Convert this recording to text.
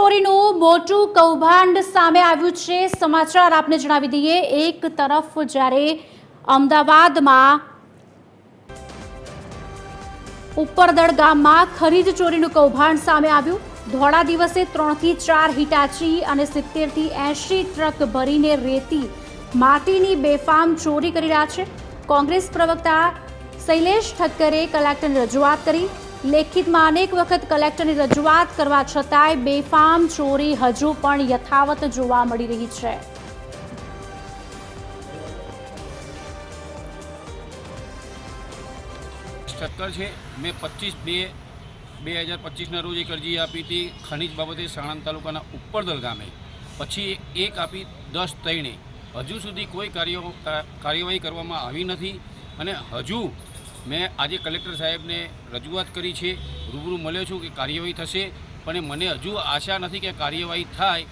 ચોરીનું મોટું કૌભાંડ સામે આવ્યું છે। સમાચાર આપને જણાવી દઈએ। એક તરફ જ્યારે અમદાવાદમાં ઉપરદળ ગામમાં ખરીદ ચોરીનું કૌભાંડ સામે આવ્યું। ધોળા દિવસે 3 થી 4 હિટાચી અને 70 થી 80 ટ્રક ભરીને રેતી માટીની બેફામ ચોરી કરી રહ્યા છે। કોંગ્રેસ પ્રવક્તા શૈલેષ ઠક્કરે કલેક્ટરને રજૂઆત કરી। લેખિતમાં અનેક વખત કલેક્ટરની રજૂઆત કરવા છતાંય બેફામ ચોરી હજુ પણ યથાવત જોવા મળી રહી છે। ઠક્કર છે। મેં 25/2/2025ના રોજ એક અરજી આપી હતી ખનીજ બાબતે સાણંદ તાલુકાના ઉપરદલ ગામે। પછી એક આપી 10/3 હજુ સુધી કોઈ કાર્યવાહી કરવામાં આવી નથી અને હજુ મેં આજે કલેક્ટર સાહેબને રજૂઆત કરી છે, રૂબરૂ મળ્યો છું કે કાર્યવાહી થશે, પણ મને હજુ આશા નથી કે કાર્યવાહી થાય